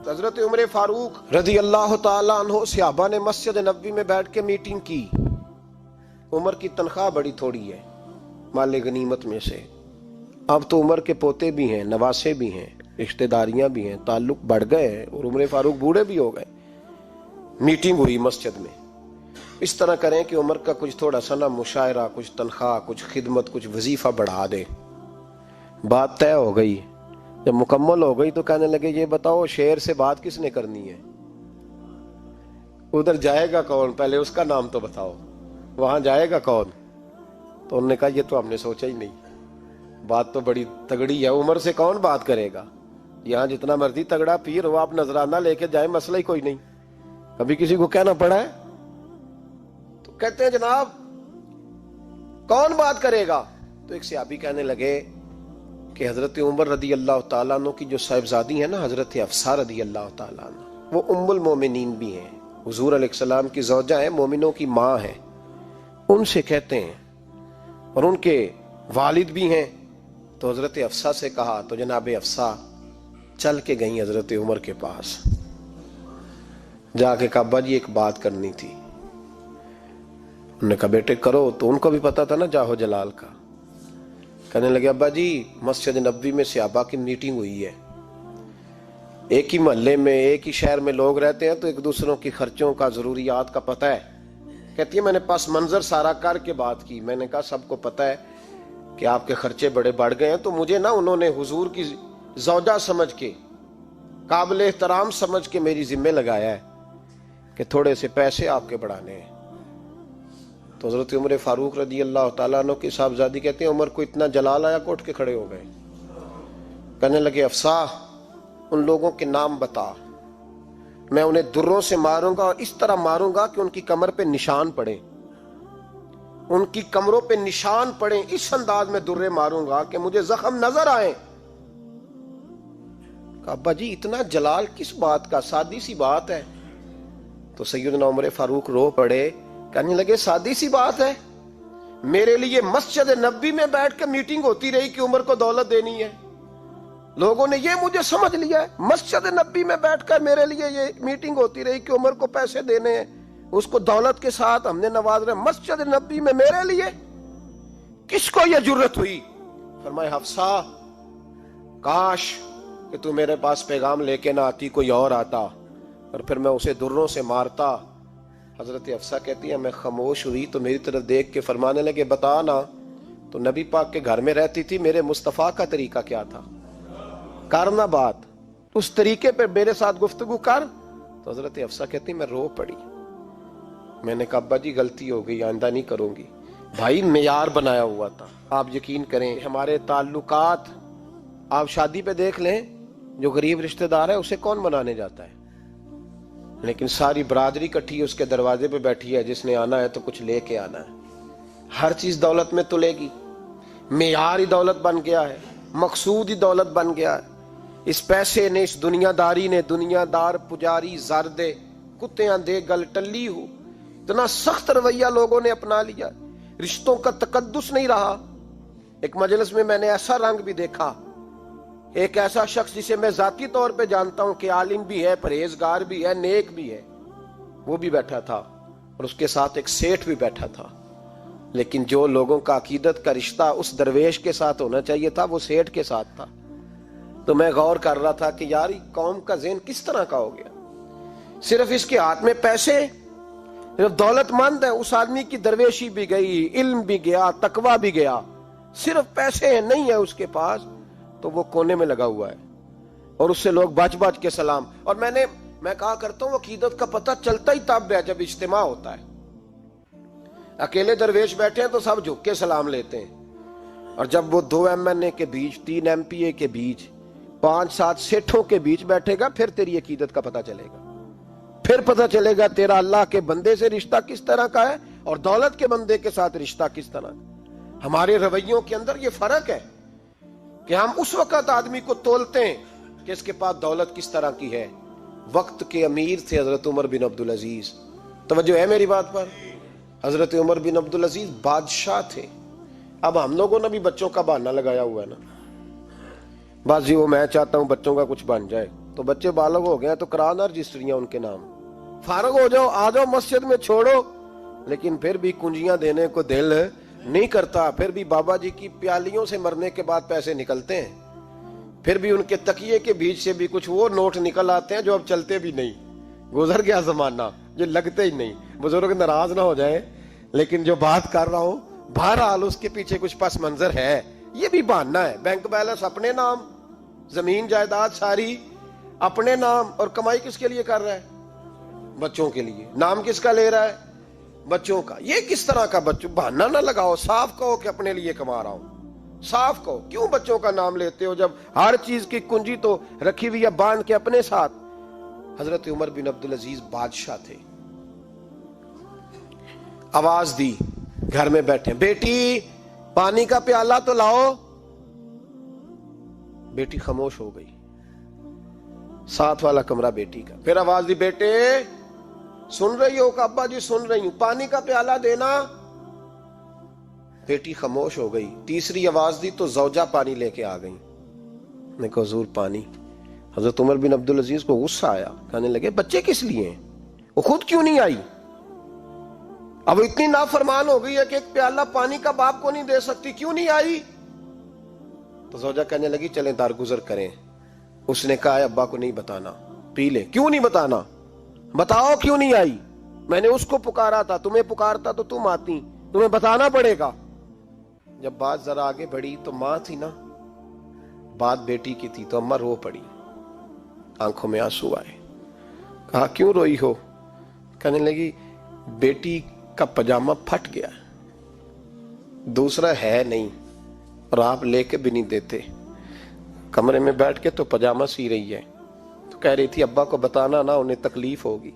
حضرت عمر فاروق رضی اللہ تعالیٰ عنہ صحابہ نے مسجد نبوی میں بیٹھ کے میٹنگ کی. عمر کی تنخواہ بڑی تھوڑی ہے مال غنیمت میں سے. اب تو عمر کے پوتے بھی ہیں، نواسے بھی ہیں، رشتہ داریاں بھی ہیں، تعلق بڑھ گئے ہیں اور عمر فاروق بوڑھے بھی ہو گئے. میٹنگ ہوئی مسجد میں. اس طرح کریں کہ عمر کا کچھ تھوڑا سا نا مشاعرہ، کچھ تنخواہ، کچھ خدمت، کچھ وظیفہ بڑھا دے. بات طے ہو گئی. جب مکمل ہو گئی تو کہنے لگے یہ بتاؤ شیر سے بات کس نے کرنی ہے؟ ادھر جائے گا کون؟ پہلے اس کا نام تو بتاؤ. وہاں جائے گا کون؟ تو انہوں نے کہا یہ تو ہم نے سوچا ہی نہیں. بات تو بڑی تگڑی ہے، عمر سے کون بات کرے گا؟ یہاں جتنا مرضی تگڑا پیر ہو، آپ نذرانہ لے کے جائیں، مسئلہ ہی کوئی نہیں. کبھی کسی کو کہنا پڑا ہے؟ تو کہتے ہیں جناب کون بات کرے گا؟ تو ایک صحابی کہنے لگے کہ حضرت عمر رضی اللہ تعالیٰ عنہ کی جو صاحبزادی ہیں نا، حضرت حفصہ رضی اللہ تعالیٰ عنہ، وہ ام المومنین بھی ہیں، حضور علیہ السلام کی زوجہ ہیں، مومنوں کی ماں ہیں. ان سے کہتے ہیں اور ان کے والد بھی ہیں. تو حضرت حفصہ سے کہا تو جناب حفصہ چل کے گئیں حضرت عمر کے پاس. جا کے کہا ابا جی ایک بات کرنی تھی. انہوں نے کہا بیٹے کرو. تو ان کو بھی پتا تھا نا جاہو جلال کا. کہنے لگے ابا جی مسجد نبوی میں صحابہ کی میٹنگ ہوئی ہے. ایک ہی محلے میں، ایک ہی شہر میں لوگ رہتے ہیں تو ایک دوسروں کی خرچوں کا، ضروریات کا پتہ ہے. کہتی ہے میں نے پس منظر سارا کر کے بات کی. میں نے کہا سب کو پتہ ہے کہ آپ کے خرچے بڑے بڑھ گئے ہیں، تو مجھے نا انہوں نے حضور کی زوجہ سمجھ کے، قابل احترام سمجھ کے میری ذمہ لگایا ہے کہ تھوڑے سے پیسے آپ کے بڑھانے ہیں. تو حضرت عمر فاروق رضی اللہ تعالیٰ عنہ کی صاحبزادی کہتے ہیں عمر کو اتنا جلال آیا کہ اٹھ کے کھڑے ہو گئے. کہنے لگے حفصہ ان لوگوں کے نام بتا، میں انہیں دروں سے ماروں گا اور اس طرح ماروں گا کہ ان کی کمر پہ نشان پڑے، ان کی کمروں پہ نشان پڑے. اس انداز میں درے ماروں گا کہ مجھے زخم نظر آئیں. کہا ابا جی اتنا جلال کس بات کا؟ سادی سی بات ہے. تو سیدنا عمر فاروق رو پڑے. کہنے لگے سادی سی بات ہے؟ میرے لیے مسجد نبوی میں بیٹھ کے میٹنگ ہوتی رہی کہ عمر کو دولت دینی ہے. لوگوں نے یہ مجھے سمجھ لیا ہے، مسجد نبوی میں بیٹھ کر میرے لیے یہ میٹنگ ہوتی رہی کہ عمر کو پیسے دینے ہیں، اس کو دولت کے ساتھ ہم نے نواز رہے. مسجد نبوی میں میرے لیے کس کو یہ جرت ہوئی؟ فرمائے حفصہ کاش کہ تو میرے پاس پیغام لے کے نہ آتی، کوئی اور آتا اور پھر میں اسے دروں سے مارتا. حضرت حفصہ کہتی ہے میں خاموش ہوئی تو میری طرف دیکھ کے فرمانے لگے بتا نا تو نبی پاک کے گھر میں رہتی تھی، میرے مصطفیٰ کا طریقہ کیا تھا؟ کرنا بات اس طریقے پہ میرے ساتھ گفتگو کر. تو حضرت حفصہ کہتی میں رو پڑی. میں نے کہا ابا جی غلطی ہو گئی، آئندہ نہیں کروں گی. بھائی معیار بنایا ہوا تھا. آپ یقین کریں ہمارے تعلقات آپ شادی پہ دیکھ لیں، جو غریب رشتہ دار ہے اسے کون منانے جاتا ہے؟ لیکن ساری برادری کٹھی اس کے دروازے پہ بیٹھی ہے، جس نے آنا ہے تو کچھ لے کے آنا ہے. ہر چیز دولت میں تلے گی. معیار ہی دولت بن گیا ہے، مقصود ہی دولت بن گیا ہے. اس پیسے نے، اس دنیا داری نے، دنیا دار پجاری زردے کتیاں دے گل ٹلی ہو، اتنا سخت رویہ لوگوں نے اپنا لیا. رشتوں کا تقدس نہیں رہا. ایک مجلس میں میں نے ایسا رنگ بھی دیکھا، ایک ایسا شخص جسے میں ذاتی طور پہ جانتا ہوں کہ عالم بھی ہے، پرہیزگار بھی ہے، نیک بھی ہے، وہ بھی بیٹھا تھا اور اس کے ساتھ ایک سیٹھ بھی بیٹھا تھا. لیکن جو لوگوں کا عقیدت کا رشتہ اس درویش کے ساتھ ہونا چاہیے تھا وہ سیٹھ کے ساتھ تھا. تو میں غور کر رہا تھا کہ یار قوم کا ذہن کس طرح کا ہو گیا. صرف اس کے ہاتھ میں پیسے، صرف دولت مند ہے، اس آدمی کی درویشی بھی گئی، علم بھی گیا، تقوی بھی گیا. صرف پیسے نہیں ہے اس کے پاس تو وہ کونے میں لگا ہوا ہے اور اس سے لوگ بچ بچ کے سلام. اور میں کہا کرتا ہوں عقیدت کا پتہ چلتا ہی تب ہے جب اجتماع ہوتا ہے. اکیلے درویش بیٹھے ہیں تو سب جھک کے سلام لیتے ہیں، اور جب وہ 2 MNA کے بیچ، 3 MPA کے بیچ، 5-7 سیٹھوں کے بیچ بیٹھے گا پھر تیری عقیدت کا پتہ چلے گا. پھر پتہ چلے گا تیرا اللہ کے بندے سے رشتہ کس طرح کا ہے اور دولت کے بندے کے ساتھ رشتہ کس طرح کا. ہمارے رویوں کے اندر یہ فرق ہے کہ ہم اس وقت آدمی کو تولتے ہیں کہ اس کے پاس دولت کس طرح کی ہے. وقت کے امیر تھے حضرت عمر بن عبدالعزیز. توجہ ہے میری بات پر؟ حضرت عمر بن عبدالعزیز بادشاہ تھے. اب ہم لوگوں نے بھی بچوں کا بہانہ لگایا ہوا ہے نا، بس جی وہ میں چاہتا ہوں بچوں کا کچھ بن جائے تو بچے بالغ ہو گئے تو کرانا رجسٹریاں ان کے نام، فارغ ہو جاؤ، آ جاؤ مسجد میں چھوڑو، لیکن پھر بھی کنجیاں دینے کو دل نہیں کرتا، پھر بھی بابا جی کی پیالیوں سے مرنے کے بعد پیسے نکلتے ہیں، پھر بھی ان کے تکیے کے بیچ سے بھی کچھ وہ نوٹ نکل آتے ہیں جو اب چلتے بھی نہیں، گزر گیا زمانہ، جو لگتے ہی نہیں۔ بزرگ ناراض نہ ہو جائیں، لیکن جو بات کر رہا ہوں بہرحال اس کے پیچھے کچھ پس منظر ہے، یہ بھی بہانہ ہے۔ بینک بیلنس اپنے نام، زمین جائیداد ساری اپنے نام، اور کمائی کس کے لیے کر رہا ہے؟ بچوں کے لیے۔ نام کس کا لے رہا ہے؟ بچوں کا۔ یہ کس طرح کا بچوں؟ بہانہ نہ لگاؤ، صاف کہو کہ اپنے لیے کما رہا ہوں، صاف کہو۔ کیوں بچوں کا نام لیتے ہو جب ہر چیز کی کنجی تو رکھی ہوئی ہے باندھ کے اپنے ساتھ؟ حضرت عمر بن عبدالعزیز بادشاہ تھے، آواز دی، گھر میں بیٹھے، بیٹی پانی کا پیالہ تو لاؤ۔ بیٹی خاموش ہو گئی، ساتھ والا کمرہ بیٹی کا۔ پھر آواز دی، بیٹے سن رہی ہو کہ ابا جی سن رہی ہوں، پانی کا پیالہ دینا۔ بیٹی خاموش ہو گئی۔ تیسری آواز دی تو زوجہ پانی لے کے آ گئی، نے کہا حضور پانی۔ حضرت عمر بن عبدالعزیز کو غصہ آیا، کہنے لگے بچے کس لیے ہیں، وہ خود کیوں نہیں آئی؟ اب اتنی نافرمان ہو گئی ہے کہ ایک پیالہ پانی کا باپ کو نہیں دے سکتی، کیوں نہیں آئی؟ تو زوجہ کہنے لگی چلیں درگزر کریں۔ اس نے کہا ابا کو نہیں بتانا، پی لے۔ کیوں نہیں بتانا؟ بتاؤ کیوں نہیں آئی؟ میں نے اس کو پکارا تھا، تمہیں پکارتا تو تم آتی، تمہیں بتانا پڑے گا۔ جب بات ذرا آگے بڑھی تو ماں تھی نا، بات بیٹی کی تھی، تو اماں رو پڑی، آنکھوں میں آنسو آئے۔ کہا کیوں روئی ہو؟ کہنے لگی بیٹی کا پجامہ پھٹ گیا، دوسرا ہے نہیں، اور آپ لے کے بھی نہیں دیتے، کمرے میں بیٹھ کے تو پجامہ سی رہی ہے، تو کہہ رہی تھی ابا کو بتانا نا، انہیں تکلیف ہوگی،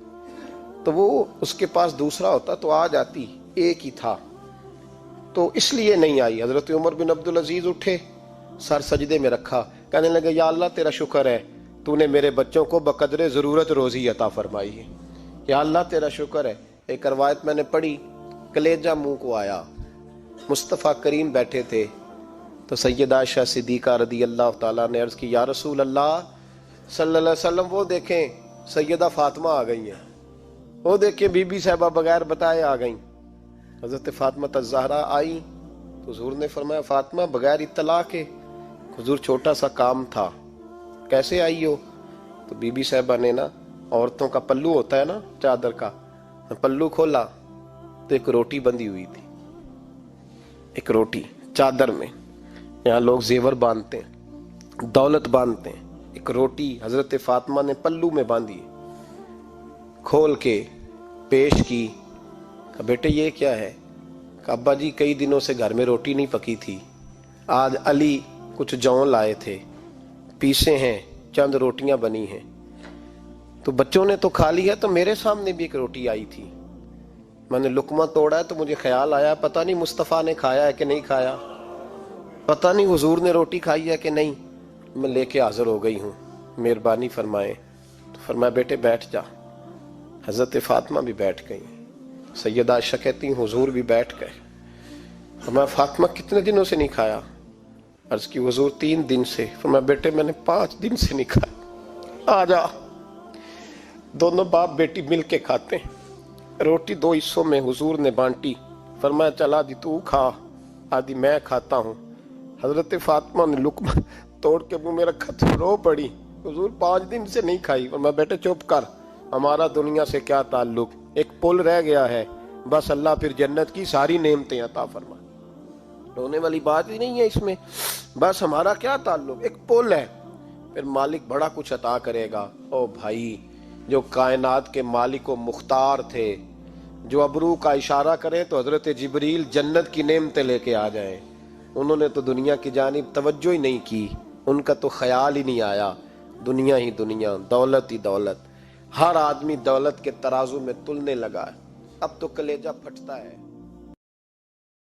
تو وہ اس کے پاس دوسرا ہوتا تو آ جاتی، ایک ہی تھا، تو اس لیے نہیں آئی۔ حضرت عمر بن عبدالعزیز اٹھے، سر سجدے میں رکھا، کہنے لگے یا اللہ تیرا شکر ہے، تو نے میرے بچوں کو بقدر ضرورت روزی عطا فرمائی ہے، یا اللہ تیرا شکر ہے۔ ایک روایت میں نے پڑھی، کلیجہ منہ کو آیا، مصطفیٰ کریم بیٹھے تھے، تو سیدہ عائشہ صدیقہ رضی اللہ تعالیٰ نے عرض کی یا رسول اللہ صلی اللہ علیہ وسلم، وہ دیکھیں سیدہ فاطمہ آ گئی ہیں، وہ دیکھیں بی بی صاحبہ بغیر بتائے آ گئیں۔ حضرت فاطمہ الزہرا آئی تو حضور نے فرمایا فاطمہ بغیر اطلاع کے؟ حضور چھوٹا سا کام تھا۔ کیسے آئی ہو؟ تو بی بی صاحبہ نے نا، عورتوں کا پلو ہوتا ہے نا چادر کا، پلو کھولا تو ایک روٹی بندھی ہوئی تھی، ایک روٹی چادر میں، یہاں لوگ زیور باندھتے ہیں، دولت باندھتے ہیں، ایک روٹی حضرت فاطمہ نے پلو میں باندھی، کھول کے پیش کی۔ کہ بیٹے یہ کیا ہے؟ کہ ابا جی کئی دنوں سے گھر میں روٹی نہیں پکی تھی، آج علی کچھ جون لائے تھے، پیسے ہیں، چند روٹیاں بنی ہیں، تو بچوں نے تو کھا لی ہے، تو میرے سامنے بھی ایک روٹی آئی تھی، میں نے لقمہ توڑا ہے تو مجھے خیال آیا پتہ نہیں مصطفیٰ نے کھایا ہے کہ نہیں کھایا، پتہ نہیں حضور نے روٹی کھائی ہے کہ نہیں، میں لے کے حاضر ہو گئی ہوں، مہربانی فرمائیں۔ تو فرمایا بیٹے بیٹھ جا۔ حضرت فاطمہ بھی بیٹھ گئی، سیدہ عائشہ کہتی ہیں حضور بھی بیٹھ گئے۔ فرمایا فاطمہ کتنے دنوں سے نہیں کھایا؟ عرض کی حضور 3 دن سے۔ فرمایا بیٹے میں نے 5 دن سے نہیں کھایا، آ جا۔ دونوں باپ بیٹی مل کے کھاتے ہیں، روٹی 2 حصوں میں حضور نے بانٹی، فرمایا چلا آدھی تو کھا، آدھی میں کھاتا ہوں۔ حضرت فاطمہ نے لقمہ توڑ کے منہ میں رکھا تو رو پڑی، حضور 5 دن سے نہیں کھائی۔ فرمایا بیٹے چپ کر، ہمارا دنیا سے کیا تعلق، ایک پل رہ گیا ہے، بس اللہ پھر جنت کی ساری نعمتیں عطا فرما، رونے والی بات ہی نہیں ہے اس میں، بس ہمارا کیا تعلق، ایک پل ہے، پھر مالک بڑا کچھ عطا کرے گا۔ او بھائی، جو کائنات کے مالک و مختار تھے، جو ابرو کا اشارہ کریں تو حضرت جبریل جنت کی نعمتیں لے کے آ جائیں، انہوں نے تو دنیا کی جانب توجہ ہی نہیں کی، ان کا تو خیال ہی نہیں آیا، دنیا ہی دنیا، دولت ہی دولت، ہر آدمی دولت کے ترازو میں تلنے لگا ہے، اب تو کلیجہ پھٹتا ہے۔